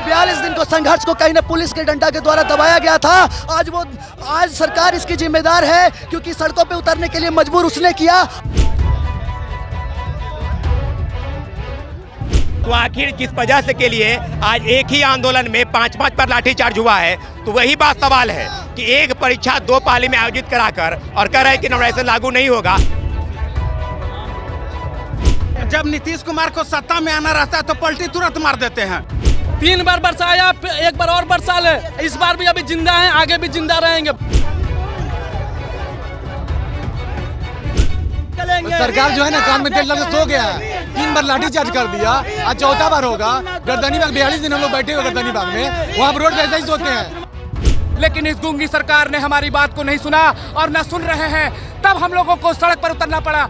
42 दिन को संघर्ष को कहीं न पुलिस के डंडा के द्वारा दबाया गया था। आज सरकार इसकी जिम्मेदार है, क्योंकि सड़कों पे उतरने के लिए मजबूर उसने किया। तो आखिर किस वजह से के लिए आज एक ही आंदोलन में 5-5 पर लाठीचार्ज हुआ है, तो वही बात सवाल है कि एक परीक्षा 2 पाली में आयोजित कराकर और कह रहे हैं कि नॉर्मलाइजेशन लागू नहीं होगा। जब नीतीश कुमार को सत्ता में आना रहता है तो पलटी तुरंत मार देते हैं। 3 बार बरसाया, एक बार और बरसा ले। इस बार भी अभी जिंदा हैं, आगे भी जिंदा रहेंगे। सरकार जो है ना कान में तेल लगा सो गया है। 3 बार लाठीचार्ज कर दिया, आज 4था बार होगा। गर्दनी बाग 42 दिन हम लोग बैठे हुए गर्दनी बाग में, वहाँ पर रोड पे ऐसा ही सोते हैं। लेकिन इस गूंगी सरकार ने हमारी बात को नहीं सुना और न सुन रहे हैं, तब हम लोगों को सड़क पर उतरना पड़ा।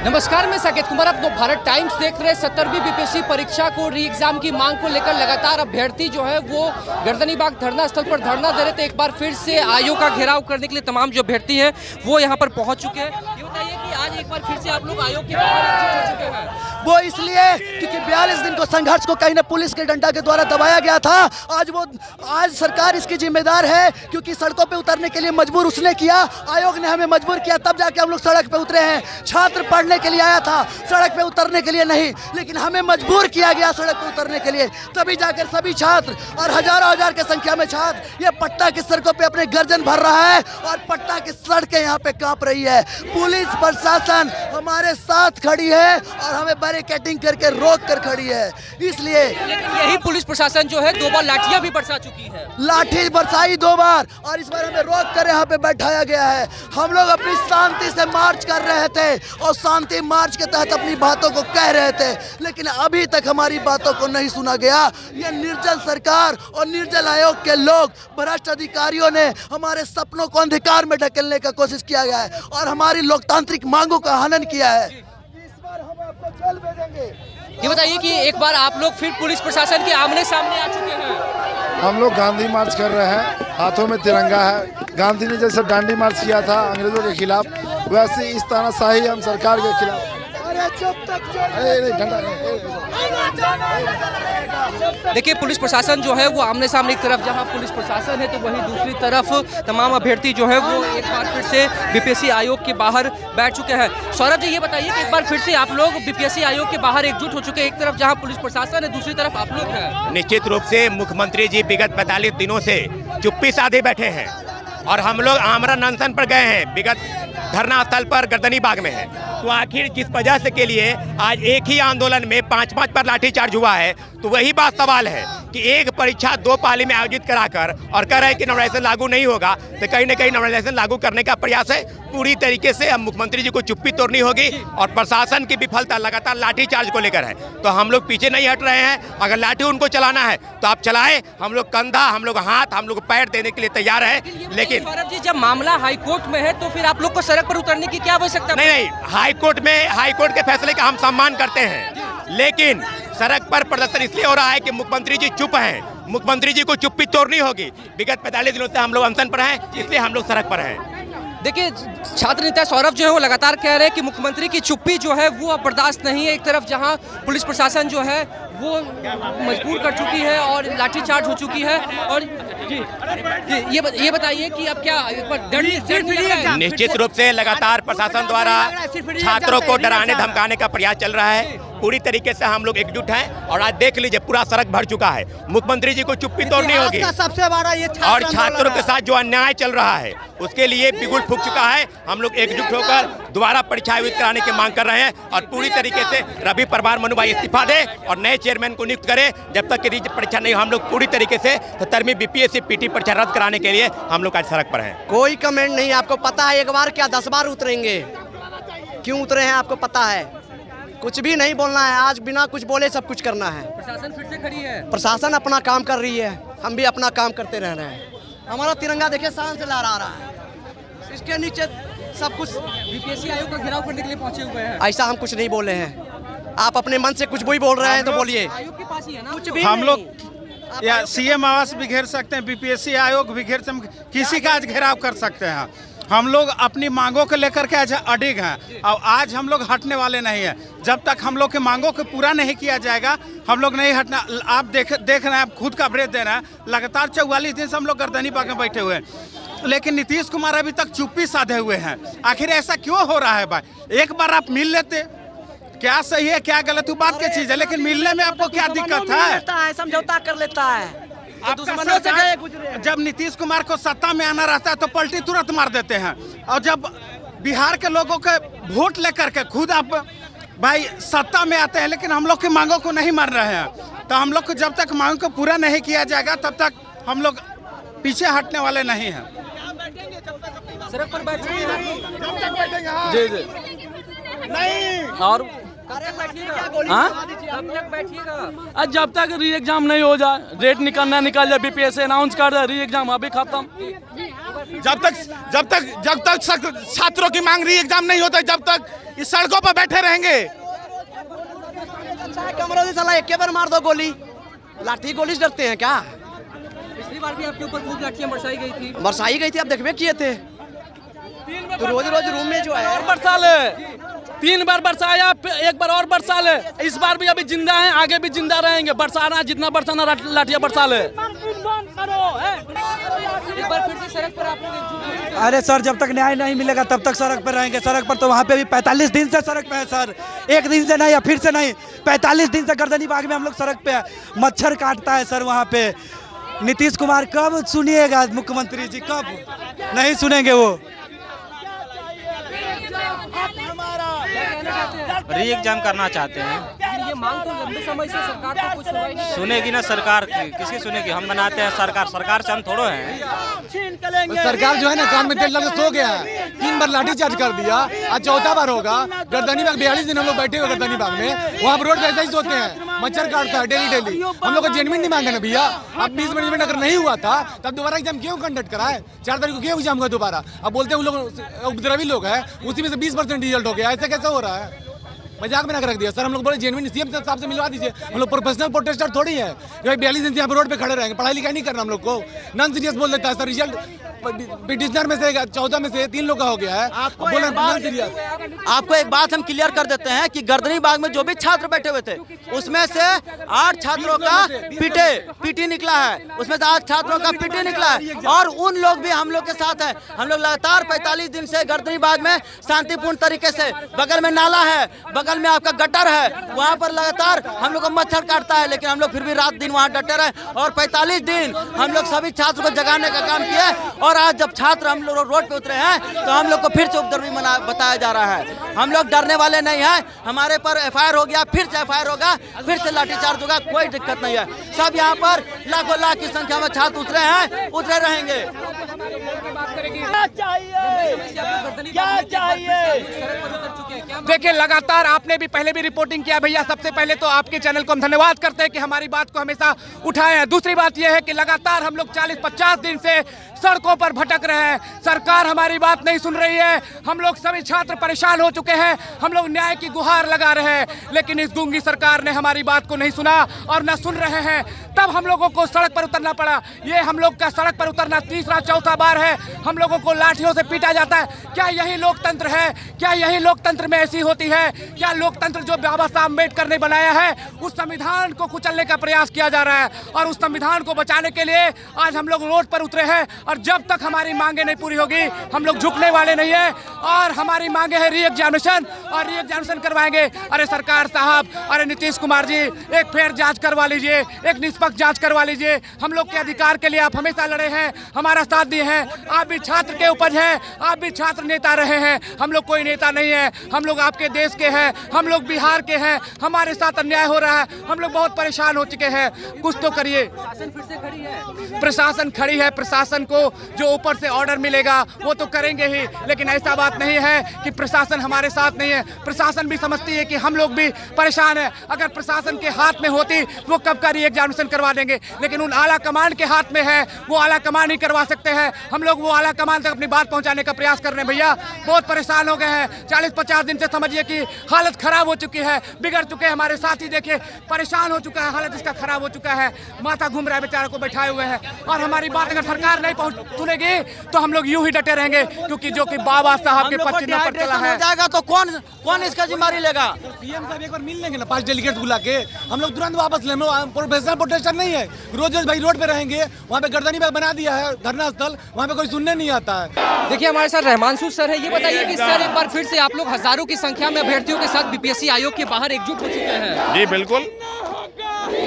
नमस्कार, मैं साकेत कुमार, आप लोग भारत टाइम्स देख रहे हैं। 70वीं बीपीएससी परीक्षा को री एग्जाम की मांग को लेकर लगातार अभ्यर्थी जो है वो गर्दनी बाग धरना स्थल पर धरना दे रहे थे। एक बार फिर से आयोग का घेराव करने के लिए तमाम जो अभ्यर्थी हैं वो यहाँ पर पहुँच चुके हैं। ये बताइए कि आज एक बार फिर से आप लोग आयोग के बाहर एकजुट हो चुके हैं। वो इसलिए क्योंकि 42 दिन को संघर्ष को कहीं न पुलिस के डंडा के द्वारा दबाया गया था। आज सरकार इसकी जिम्मेदार है, क्योंकि सड़कों पे उतरने के लिए मजबूर उसने किया। आयोग ने हमें मजबूर किया, तब जाके हम लोग सड़क पे उतरे हैं। छात्र पढ़ने के लिए आया था, सड़क पे उतरने के लिए नहीं, लेकिन हमें मजबूर किया गया सड़क पे उतरने के लिए। तभी जाकर सभी छात्र और हजारों हजार की संख्या में छात्र ये पटना की सड़कों पे अपने गर्जन भर रहा है और पटना की सड़कें यहाँ पे कांप रही है। पुलिस प्रशासन हमारे साथ खड़ी है और हमें बैरिकेडिंग करके रोक कर खड़ी है। इसलिए लेकिन यही पुलिस प्रशासन जो है 2 बार लाठियां भी बरसा चुकी है। लाठी बरसाई 2 बार और इस बार हमें रोक कर यहाँ पे बैठाया गया है। हम लोग अपनी शांति से मार्च कर रहे थे और शांति मार्च के तहत अपनी बातों को कह रहे थे, लेकिन अभी तक हमारी बातों को नहीं सुना गया। ये निर्दल सरकार और निर्दल आयोग के लोग, भ्रष्ट अधिकारियों ने हमारे सपनों को अंधकार में ढकेलने का कोशिश किया गया है और हमारी लोकतांत्रिक मांगों का हनन किया है। इस बार हम आपको जेल भेजेंगे। ये बताइए कि एक बार आप लोग फिर पुलिस प्रशासन के आमने सामने आ चुके हैं। हम लोग गांधी मार्च कर रहे हैं, हाथों में तिरंगा है। गांधी ने जैसे डांडी मार्च किया था अंग्रेजों के खिलाफ, वैसे इस तानाशाही हम सरकार के खिलाफ। देखिए, पुलिस प्रशासन जो है वो आमने सामने, एक तरफ जहां पुलिस प्रशासन है तो वहीं दूसरी तरफ तमाम अभ्यर्थी जो है वो एक बार फिर से बीपीएससी आयोग के बाहर बैठ चुके हैं। सौरभ जी, ये बताइए कि एक बार फिर से आप लोग बीपीएससी आयोग के बाहर एकजुट हो चुके हैं। एक तरफ जहां पुलिस प्रशासन है, दूसरी तरफ आप लोग हैं। निश्चित रूप से मुख्यमंत्री जी विगत 45 दिनों से चुप्पी साधे बैठे हैं और हम लोग आमरण अनशन पर गए हैं। विगत धरना स्थल पर गर्दनी बाग में है। तो आखिर किस वजह से के लिए आज एक ही आंदोलन में 5-5 पर लाठीचार्ज हुआ है, तो वही बात सवाल है कि एक परीक्षा 2 पाली में आयोजित कराकर और कह रहे हैं कि नॉर्मलाइजेशन लागू नहीं होगा, तो कहीं ना कहीं नॉर्मलाइजेशन लागू करने का प्रयास है। पूरी तरीके से अब मुख्यमंत्री जी को चुप्पी तोड़नी होगी और प्रशासन की विफलता लगातार लाठीचार्ज को लेकर है, तो हम लोग पीछे नहीं हट रहे हैं। अगर लाठी उनको चलाना है तो आप चलाएं, हम लोग कंधा, हम लोग हाथ, हम लोग पैर देने के लिए तैयार है। लेकिन सौरभ जी, जब मामला हाईकोर्ट में है तो फिर आप लोग को सड़क पर उतरने की क्या आवश्यकता? नहीं, हाईकोर्ट के फैसले का हम सम्मान करते हैं, लेकिन सड़क पर प्रदर्शन इसलिए हो रहा है कि मुख्यमंत्री जी चुप हैं। मुख्यमंत्री जी को चुप्पी तोड़नी होगी। विगत 45 दिनों से हम लोग अनशन पर हैं, इसलिए हम लोग सड़क पर हैं। देखिए, छात्र नेता सौरभ जो है वो लगातार कह रहे हैं कि मुख्यमंत्री की चुप्पी जो है वो अब बर्दाश्त नहीं है। एक तरफ जहां पुलिस प्रशासन जो है वो मजबूर कर चुकी है और लाठीचार्ज हो चुकी है। और जी ये बताइए कि अब क्या निश्चित रूप से लगातार प्रशासन द्वारा छात्रों को डराने धमकाने का प्रयास चल रहा है। पूरी तरीके से हम लोग एकजुट हैं और आज देख लीजिए पूरा सड़क भर चुका है। मुख्यमंत्री जी को चुप्पी तोड़नी होगी सबसे बड़ा ये और छात्रों के साथ जो अन्याय चल रहा है उसके लिए बिगुल फूंक चुका है। हम लोग एकजुट होकर दोबारा परीक्षा आयोजित कराने की मांग कर रहे हैं और पूरी तरीके से रवि परमार मनु भाई इस्तीफा दे और नए चेयरमैन को नियुक्त करें। जब तक की परीक्षा नहीं, हम लोग पूरी तरीके से 70वीं बीपीएससी पीटी परीक्षा रद्द कराने के लिए हम लोग आज सड़क पर हैं। कोई कमेंट नहीं, आपको पता है एक बार क्या 10 बार उतरेंगे। क्यों उतरे हैं आपको पता है। कुछ भी नहीं बोलना है, आज बिना कुछ बोले सब कुछ करना है। प्रशासन फिर से खड़ी है, प्रशासन अपना काम कर रही है, हम भी अपना काम करते रह रहे हैं। हमारा तिरंगा देखिए शान से लहरा रहा है, इसके नीचे सब कुछ। बीपीएससी आयोग का घेराव करने के लिए पहुंचे हुए हैं। ऐसा हम कुछ नहीं बोले हैं, आप अपने मन से कुछ भी बोल रहे हैं तो बोलिए। आयोग के पास ही है ना कुछ भी हम लोग या सीएम आवास भी घेर सकते हैं, बीपीएससी आयोग भी घेर सकते, किसी का आज घेराव कर सकते हैं। हम लोग अपनी मांगों को लेकर के आज अडिग हैं और आज हम लोग हटने वाले नहीं हैं। जब तक हम लोग के मांगों को पूरा नहीं किया जाएगा हम लोग नहीं हटना। आप देख रहे हैं, आप खुद कवरेज दे रहे हैं, लगातार 44 दिन से हम लोग गर्दनी बाग में बैठे हुए हैं, लेकिन नीतीश कुमार अभी तक चुप्पी साधे हुए हैं। आखिर ऐसा क्यों हो रहा है भाई? एक बार आप मिल लेते, क्या सही है क्या गलत वो बात की चीज है, लेकिन मिलने में आपको क्या दिक्कत है? समझौता कर लेता है। दुश्मनों से जब नीतीश कुमार को सत्ता में आना रहता है तो पलटी तुरंत मार देते हैं, और जब बिहार के लोगों के वोट लेकर के खुद आप भाई सत्ता में आते हैं लेकिन हम लोग की मांगों को नहीं मान रहे हैं। तो हम लोग को जब तक मांग को पूरा नहीं किया जाएगा तब तक हम लोग पीछे हटने वाले नहीं हैं। सड़क पर बैठिए जी जी नहीं और हाँ कब तक बैठिएगा? जब तक री एग्जाम नहीं हो जाए, डेट निकल जाए, बीपीएससी अनाउंस कर दे री एग्जाम अभी खत्म। जब तक छात्रों की मांग री एग्जाम नहीं होता, जब तक इस सड़कों पर बैठे रहेंगे। कमरों से साला एक बार मार दो गोली, लाठी गोली से डरते हैं क्या? पिछली बार भी आपके ऊपर खूब लाठियां बरसाई गई थी। आप देखबे किए थे तो रोज रूम में जो है और बरसा ले, 3 बार बरसाया, एक बार और बरसा ले। इस बार भी अभी जिंदा हैं, आगे भी जिंदा रहेंगे। बरसाना जितना बरसाना लाठियां बरसा ले। एक बार फिर से सड़क पर आप लोग एकजुट अरे सर, जब तक न्याय नहीं मिलेगा तब तक सड़क पर रहेंगे। सड़क पर तो वहाँ पे भी 45 दिन से सड़क पे है सर, एक दिन से नहीं या फिर से नहीं, 45 दिन से गर्दनी बाग में हम लोग सड़क पे है। मच्छर काटता है सर वहाँ पे। नीतीश कुमार कब सुनिएगा मुख्यमंत्री जी, कब नहीं सुनेंगे वो। री एग्जाम करना चाहते हैं। ये मांग तो लंबे समय से सरकार को कुछ सुनाई नहीं। सुनेगी ना सरकार, किसकी सुनेगी? हम बनाते हैं सरकार से हम थोड़ो हैं। सरकार जो है ना कान में तेल लगा सो गया है। 3 बार लाठीचार्ज कर दिया, आज 4था बार होगा। गर्दनी बाग 42 दिन हम लोग बैठे हुए गर्दनी बाग में, वहाँ पर रोड पे ऐसा ही सोते हैं, मच्छर काटता है डेली। हम लोग को जेन्युइन डिमांड है ना भैया। अब 20 मैनेजमेंट अगर नहीं हुआ था तब दोबारा एग्जाम क्यों कंडक्ट कराए? 4 तारीख को क्यों एग्जाम हुआ दोबारा? अब बोलते हैं वो लोग उपद्रवी लोग हैं, उसी में से 20% रिजल्ट हो गया। ऐसा कैसे हो रहा है? मजाक में ना रख दिया सर। हम लोग बोले जेन्युइन सीएम साहब से मिलवा दीजिए। हम लोग प्रोफेशनल प्रोटेस्टर थोड़ी है जो 42 दिन से यहाँ पर रोड पे खड़े रहेंगे। पढ़ाई लिखाई नहीं करना हम लोग को, नॉन सीरियस बोल देता है सर। रिजल्ट पिटिशनर में से 14 में से 3 लोग का हो गया है। आपको एक बात हम क्लियर कर देते हैं कि गर्दनी बाग में जो भी छात्र बैठे हुए थे उसमें से 8 छात्रों का पीटी निकला है, उसमें से 8 छात्रों का पीटी निकला है, और उन लोग भी हम लोग के साथ है। हम लोग लगातार 45 दिन से गर्दनी बाग में शांतिपूर्ण तरीके से, बगल में नाला है, बगल में आपका गटर है, वहाँ पर लगातार हम लोग को मच्छर काटता है, लेकिन हम लोग फिर भी रात दिन वहाँ डटे रहे और 45 दिन हम लोग सभी छात्र को जगाने का काम किया। और आज जब छात्र हम लोग रोड पे उतरे हैं तो हम लोग को फिर से उपद्रवी बताया जा रहा है। हम लोग डरने वाले नहीं हैं। हमारे पर एफआईआर हो गया, फिर से एफआईआर होगा, फिर से लाठीचार्ज होगा, कोई दिक्कत नहीं है। सब यहाँ पर लाखों लाख की संख्या में छात्र उतरे हैं, उतरे रहेंगे। देखिए, लगातार आपने भी पहले भी रिपोर्टिंग किया भैया। सबसे पहले तो आपके चैनल को हम धन्यवाद करते हैं कि हमारी बात को हमेशा उठाए हैं। दूसरी बात यह है कि लगातार हम लोग 40-50 दिन से सड़कों पर भटक रहे हैं, सरकार हमारी बात नहीं सुन रही है। हम लोग सभी छात्र परेशान हो चुके हैं, हम लोग न्याय की गुहार लगा रहे हैं, लेकिन इस गूंगी सरकार ने हमारी बात को नहीं सुना और न सुन रहे हैं। तब हम लोगों को सड़क पर उतरना पड़ा। ये हम लोग का सड़क पर उतरना 3रा-4था बार है। हम लोगों को लाठियों से पीटा जाता है। क्या यही लोकतंत्र है? क्या यही लोकतंत्र में ऐसी होती है? क्या लोकतंत्र जो बाबा साहब अम्बेडकर ने बनाया है, उस संविधान को कुचलने का प्रयास किया जा रहा है? और उस संविधान को बचाने के लिए आज हम लोग रोड पर उतरे हैं, और जब तक हमारी मांगे नहीं पूरी होगी हम लोग झुकने वाले नहीं है। और हमारी मांगे है री एग्जामिनेशन, और री एग्जामिनेशन करवाएंगे। अरे सरकार साहब, अरे नीतीश कुमार जी, एक फेयर जांच करवा लीजिए, एक निष्पक्ष जांच करवा लीजिए। हम लोग के अधिकार के लिए आप हमेशा लड़े हैं, हमारा साथ दिए हैं। आप भी छात्र के उपज हैं, आप भी छात्र नेता रहे हैं। हम लोग कोई नेता नहीं है, हम लोग आपके देश के हैं, हम लोग बिहार के हैं। हमारे साथ अन्याय हो रहा है, हम लोग बहुत परेशान हो चुके हैं। कुछ तो करिए। प्रशासन खड़ी है, प्रशासन को जो ऊपर से ऑर्डर मिलेगा वो तो करेंगे ही, लेकिन ऐसा बात नहीं है कि प्रशासन हमारे साथ नहीं है। प्रशासन भी समझती है कि हम लोग भी परेशान हैं। अगर प्रशासन के हाथ में होती वो कब का री एग्जामिनेशन करवा देंगे, लेकिन उन आला कमान के हाथ में है, वो आला कमान ही करवा सकते हैं। हम लोग वो आला कमान तक अपनी बात पहुंचाने का प्रयास कर रहे हैं। भैया बहुत परेशान हो गए हैं, 40-50 दिन से समझिए कि हालत खराब हो चुकी है, बिगड़ चुके हैं। हमारे साथी देखिए परेशान हो चुका है, हालत इसका खराब हो चुका है, माथा घूम रहा है, बेचारा को बैठाए हुए हैं। और हमारी बात अगर सरकार नहीं सुनेगी तो हम लोग यूं ही डटे रहेंगे, क्योंकि जो कि बाबा साहब के पद चिन्ह पर चला है। जाएगा तो कौन इसका जिम्मेदारी लेगा? सीएम साहब एक बार मिल लेंगे ना 5 डेलीगेट बुला के, हम लोग तुरंत वापस ले। प्रोफेशनल प्रोटेस्टर नहीं है, रोज भाई रोड पे रहेंगे। वहाँ पे गर्दनी बाग बना दिया है धरना स्थल, वहाँ पे कोई सुनने नहीं आता है। देखिए हमारे साथ रहमानसू सर है। ये बताइए कि सर एक बार फिर से आप लोग हजारों की संख्या में अभ्यर्थियों के साथ बीपीएससी आयोग के बाहर एकजुट हो चुके हैं। जी बिल्कुल,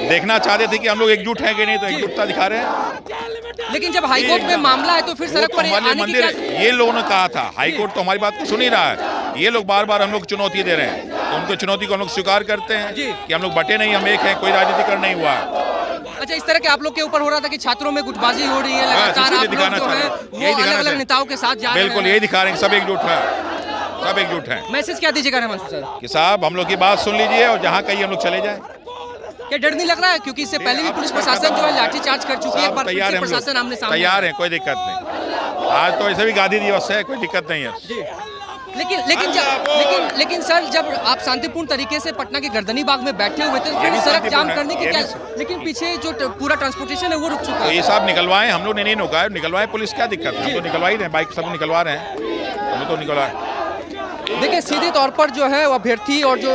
देखना चाहते थे कि हम लोग एकजुट हैं कि नहीं, तो एकजुटता दिखा रहे हैं। लेकिन जब हाईकोर्ट में मामला है तो फिर सड़क पर आने की क्या? ये लोगों ने कहा था, हाईकोर्ट तो हमारी बात को सुन ही रहा है। ये लोग बार बार हम लोग चुनौती दे रहे हैं, तो उनको चुनौती को हम लोग स्वीकार करते हैं कि हम लोग बटे नहीं, हम एक हैं, कोई राजनीतिकरण नहीं हुआ है। अच्छा, इस तरह के आप लोग के ऊपर हो रहा था कि छात्रों में गुटबाजी हो रही है लगातार, आप लोग जो है वो अलग-अलग नेताओं के साथ जा रहे हैं। बिल्कुल यही दिखा रहे हैं, सब एकजुट है, सब एकजुट है। मैसेज क्या दीजिएगा रहमानसू सर? कि साहब हम लोग की बात सुन लीजिए और जहाँ कहीं हम लोग चले जाएं। क्या डर नहीं लग रहा है? क्योंकि इससे पहले भी पुलिस प्रशासन जो है लाठीचार्ज कर चुकी है, एक बार फिर से प्रशासन आमने सामने तैयार है, कोई दिक्कत नहीं। आज तो ऐसे भी गांधी दिवस है, कोई दिक्कत नहीं है। लेकिन सर जब आप शांतिपूर्ण तरीके से पटना के गर्दनी बाग में बैठे हुए थे तो फिर सड़क जाम करने की क्या? लेकिन पीछे जो पूरा ट्रांसपोर्टेशन है वो रुक चुका है। तो ये सब निकलवाएं, हम लोग ने नहीं रोका है, निकलवाएं, पुलिस क्या दिक्कत है? हम तो निकलवा ही रहे हैं, बाइक सब निकलवा रहे हैं, हम तो निकलवा। देखिए सीधे तौर पर जो है अभ्यर्थी और जो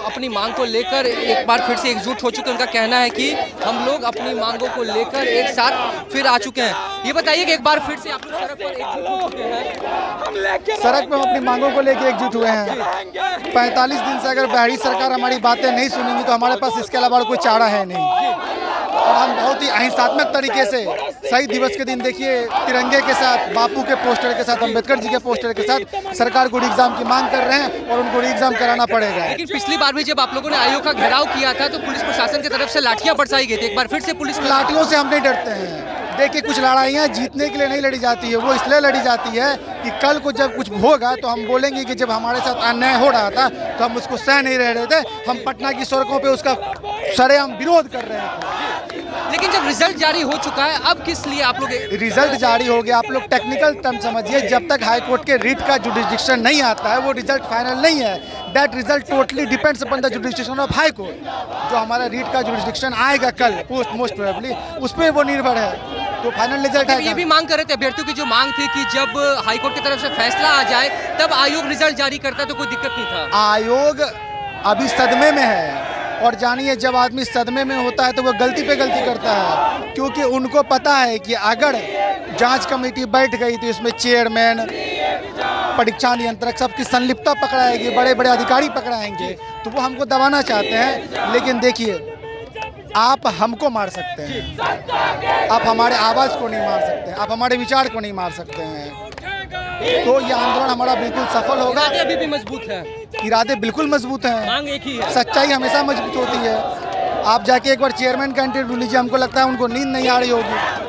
अपनी मांग को लेकर एक बार फिर से एकजुट हो चुके हैं। उनका कहना है कि हम लोग अपनी मांगों को लेकर एक साथ फिर आ चुके हैं। ये बताइए कि एक बार फिर से आप लोग सड़क पर एकजुट हो चुके हैं। सड़क पे हम अपनी मांगों को लेकर एकजुट हुए हैं। 45 दिन से अगर बिहारी सरकार हमारी बातें नहीं सुनेंगी तो हमारे पास इसके अलावा कोई चारा है नहीं। और हम बहुत ही अहिंसात्मक तरीके से शहीद दिवस के दिन देखिए तिरंगे के साथ, बापू के पोस्टर के साथ, अंबेडकर जी के पोस्टर के साथ सरकार को एग्जाम की मांग कर रहे हैं और उनको एग्जाम कराना पड़ेगा। लेकिन पिछली बार भी जब आप लोगों ने आयोग का घेराव किया था तो पुलिस प्रशासन की तरफ से लाठियां बरसाई गई थी। एक बार फिर से पुलिस लाठियों से हम नहीं डरते हैं। देखिए कुछ लड़ाइयाँ जीतने के लिए नहीं लड़ी जाती है, वो इसलिए लड़ी जाती है कि कल को जब कुछ होगा तो हम बोलेंगे कि जब हमारे साथ अन्याय हो रहा था तो हम उसको सह नहीं रह रहे थे, हम पटना की सड़कों पे उसका सरेआम विरोध कर रहे थे। लेकिन जब रिजल्ट जारी हो चुका है अब किस लिए आप लोग? रिजल्ट जारी हो गया, आप लोग टेक्निकल टर्म समझिए, जब तक हाई कोर्ट के रिट का जुडिस्डिक्शन नहीं आता है वो रिजल्ट फाइनल नहीं है। That result totally depends upon the jurisdiction of high court. जो हमारा रिट का जुडिस्डिक्शन आएगा कल मोस्ट प्रोबेबली उस पर वो निर्भर है, तो फाइनल रिजल्ट है। ये भी मांग कर रहे थे अभ्यर्थियों की, जो मांग थी कि जब हाईकोर्ट की तरफ से फैसला आ जाए तब आयोग रिजल्ट जारी करता तो कोई दिक्कत नहीं था। आयोग अभी सदमे में है और जानिए जब आदमी सदमे में होता है तो वो गलती पे गलती करता है, क्योंकि उनको पता है कि अगर जांच कमेटी बैठ गई तो इसमें चेयरमैन, परीक्षा नियंत्रक सबकी संलिप्तता पकड़ाएगी, बड़े बड़े अधिकारी पकड़ाएंगे, तो वो हमको दबाना चाहते हैं। लेकिन देखिए आप हमको मार सकते हैं, आप हमारे आवाज़ को नहीं मार सकते, आप हमारे विचार को नहीं मार सकते हैं। तो ये आंदोलन हमारा बिल्कुल सफल होगा। इरादे अभी भी मजबूत है, इरादे बिल्कुल मजबूत हैं, मांग एक ही है। सच्चाई हमेशा मजबूत होती है। आप जाके एक बार चेयरमैन का इंटरव्यू लीजिए, हमको लगता है उनको नींद नहीं आ रही होगी।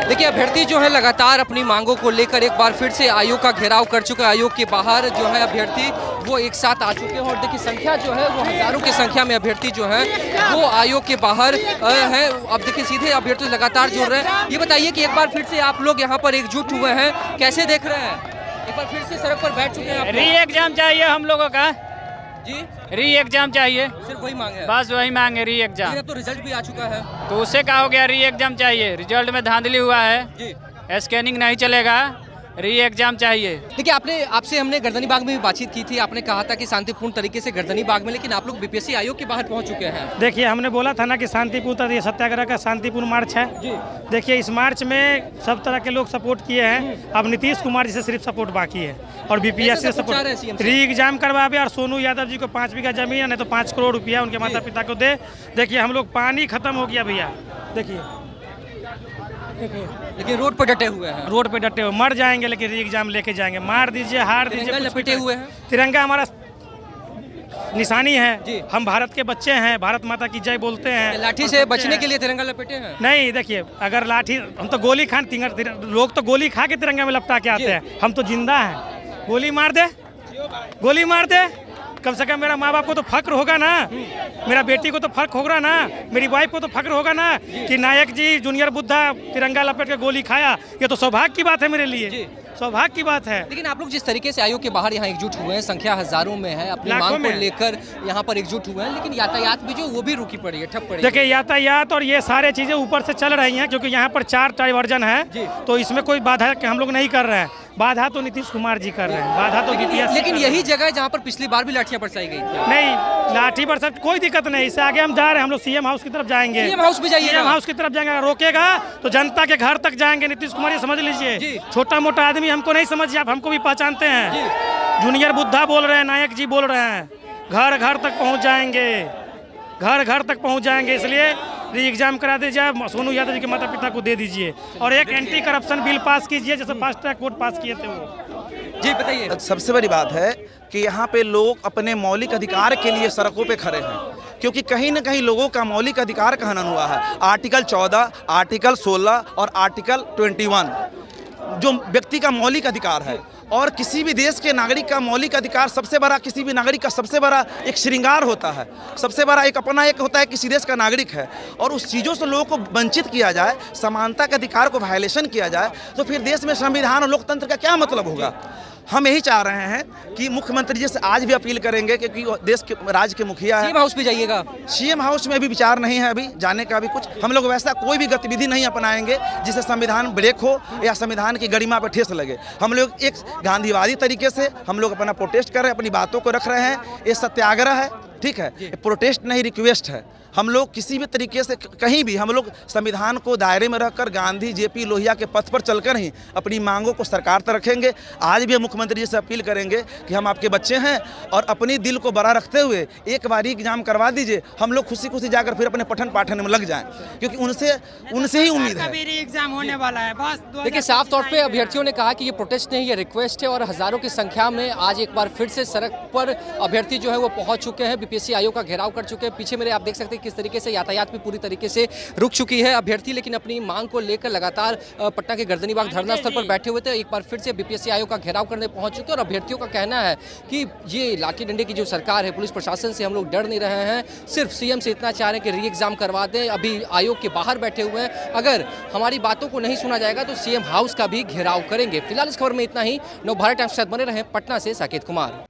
देखिए अभ्यर्थी जो है लगातार अपनी मांगों को लेकर एक बार फिर से आयोग का घेराव कर चुका है। आयोग के बाहर जो है अभ्यर्थी वो एक साथ आ चुके हैं और देखिए संख्या जो है वो हजारों की संख्या में अभ्यर्थी जो है वो आयोग के बाहर है। अब देखिए सीधे अभ्यर्थी लगातार जुड़ रहे हैं। ये बताइए कि एक बार फिर से आप लोग यहाँ पर एकजुट हुए हैं, कैसे देख रहे हैं? एक बार फिर से सड़क पर बैठ चुके हैं। री एग्जाम चाहिए हम लोगों का जी, री एग्जाम चाहिए, सिर्फ वही मांग है, बस वही मांग है, री एग्जाम। अब तो रिजल्ट भी आ चुका है तो उससे क्या हो गया? री एग्जाम चाहिए, रिजल्ट में धांधली हुआ है जी, स्कैनिंग नहीं चलेगा, री एग्जाम चाहिए। देखिए आपसे हमने गर्दनी बाग में भी बातचीत की थी, आपने कहा था कि शांतिपूर्ण तरीके से गर्दनी बाग में, लेकिन आप लोग बीपीएससी आयोग के बाहर पहुंच चुके हैं। देखिए हमने बोला था ना कि शांतिपूर्ण सत्याग्रह का शांतिपूर्ण मार्च है जी। देखिए इस मार्च में सब तरह के लोग सपोर्ट किए हैं, अब नीतीश कुमार जी से सिर्फ सपोर्ट बाकी है और बीपीएससी से सपोर्ट। री एग्जाम करवावे और सोनू यादव जी को 5 बीघा जमीन नहीं तो 5 करोड़ रुपया उनके माता पिता को दे। देखिए हम लोग पानी खत्म हो गया भैया, देखिए लेकिन रोड पर डटे हुए हैं, रोड पे डटे हुए, मर जाएंगे लेकिन री एग्जाम लेके जाएंगे। मार दीजिए, हार दीजिए, लपेटे हुए हैं। तिरंगा हमारा निशानी है, हम भारत के बच्चे हैं, भारत माता की जय बोलते हैं। लाठी से बचने के लिए तिरंगा लपेटे हैं? नहीं, देखिए अगर लाठी, हम तो गोली लोग तो गोली खा के तिरंगा में लपटा के आते हैं, हम तो जिंदा हैं। गोली मार दे, गोली मार दे, कम से कम मेरा माँ बाप को तो फक्र होगा ना, मेरा बेटी को तो फक्र होगा ना, मेरी वाइफ को तो फक्र होगा ना कि नायक जी जूनियर बुद्धा तिरंगा लपेट के गोली खाया। ये तो सौभाग्य की बात है मेरे लिए, सौभाग्य की बात है। लेकिन आप लोग जिस तरीके से आयोग के बाहर यहाँ एकजुट हुए हैं, संख्या हजारों में है, अपनी मांग को लेकर यहाँ पर एकजुट हुए हैं, लेकिन यातायात भी जो वो भी रुकी पड़ी है, ठप पड़ी है। देखिए यातायात और ये सारे चीजें ऊपर से चल रही हैं क्योंकि यहाँ पर 4 डाइवर्जन है, तो इसमें कोई बाधा हम लोग नहीं कर रहे हैं। बाधा तो नीतीश कुमार जी कर रहे हैं, बाधा तो लेकिन यही जगह है जहाँ पर पिछली बार भी लाठियां बरसाई गई थी। नहीं, लाठी बरसा कोई दिक्कत नहीं, इससे आगे हम जा रहे हैं, हम लोग सीएम हाउस की तरफ जाएंगे। सीएम हाउस भी जाइए, सीएम हाउस की तरफ जाएंगे, रोकेगा तो जनता के घर तक जाएंगे। नीतीश कुमार ये समझ लीजिए, छोटा मोटा आदमी हमको नहीं समझिए, आप हमको भी पहचानते हैं। जूनियर बुद्धा बोल रहे हैं, नायक जी बोल रहे हैं, घर घर तक पहुँच जाएंगे, घर घर तक पहुँच जाएंगे। इसलिए री एग्जाम करा दीजिए, सोनू यादव जी के माता पिता को दे दीजिए और एक एंटी करप्शन बिल पास कीजिए जैसे फास्ट ट्रैक कोर्ट पास किए थे वो। जी बताइए। सबसे बड़ी बात है कि यहाँ पे लोग अपने मौलिक अधिकार के लिए सड़कों पे खड़े हैं, क्योंकि कहीं ना कहीं लोगों का मौलिक अधिकार का हनन हुआ है। आर्टिकल 14, आर्टिकल 16 और आर्टिकल 21 जो व्यक्ति का मौलिक अधिकार है, और किसी भी देश के नागरिक का मौलिक अधिकार सबसे बड़ा, किसी भी नागरिक का सबसे बड़ा एक श्रृंगार होता है, सबसे बड़ा एक अपना एक होता है किसी देश का नागरिक है, और उस चीज़ों से लोगों को वंचित किया जाए, समानता के अधिकार को वायलेशन किया जाए, तो फिर देश में संविधान और लोकतंत्र का क्या मतलब होगा। हम यही चाह रहे हैं कि मुख्यमंत्री जी से आज भी अपील करेंगे, क्योंकि देश के राज्य के मुखिया है। सीएम हाउस भी जाइएगा। सीएम हाउस में भी विचार नहीं है अभी जाने का, भी कुछ हम लोग वैसा कोई भी गतिविधि नहीं अपनाएंगे जिससे संविधान ब्रेक हो या संविधान की गरिमा पर ठेस लगे। हम लोग एक गांधीवादी तरीके से हम लोग अपना प्रोटेस्ट कर रहे हैं, अपनी बातों को रख रहे हैं। ये सत्याग्रह है, ठीक है, प्रोटेस्ट नहीं रिक्वेस्ट है। हम लोग किसी भी तरीके से कहीं भी हम लोग संविधान को दायरे में रखकर गांधी जेपी लोहिया के पथ पर चलकर ही अपनी मांगों को सरकार तक रखेंगे। आज भी हम मुख्यमंत्री जी से अपील करेंगे कि हम आपके बच्चे हैं और अपनी दिल को बड़ा रखते हुए एक बार एग्जाम करवा दीजिए, हम लोग खुशी खुशी जाकर फिर अपने पठन पाठन में लग जाएं, क्योंकि उनसे ही उम्मीद है। एग्जाम होने वाला है बस। देखिए साफ तौर पे अभ्यर्थियों ने कहा कि ये प्रोटेस्ट नहीं, ये रिक्वेस्ट है, और हजारों की संख्या में आज एक बार फिर से सड़क पर अभ्यर्थी जो है वो पहुंच चुके हैं, बीपीएससी आयोग का घेराव कर चुके हैं। पीछे मेरे आप देख सकते हैं किस तरीके से यातायात भी पूरी तरीके से रुक चुकी है। अभ्यर्थी लेकिन अपनी मांग को लेकर लगातार पटना के गर्दनीबाग धरना स्थल पर बैठे हुए थे। एक बार फिर से बीपीएससी आयोग का घेराव करने पहुंच चुके हैं, और अभ्यर्थियों का कहना है कि ये लाठी डंडे की जो सरकार है, पुलिस प्रशासन से हम लोग डर नहीं रहे हैं, सिर्फ सीएम से इतना चाह रहे हैं कि री एग्जाम करवा दें। अभी आयोग के बाहर बैठे हुए हैं, अगर हमारी बातों को नहीं सुना जाएगा तो सीएम हाउस का भी घेराव करेंगे। फिलहाल इस खबर में इतना ही। नवभारत टाइम्स के साथ बने रहें। पटना से साकेत कुमार।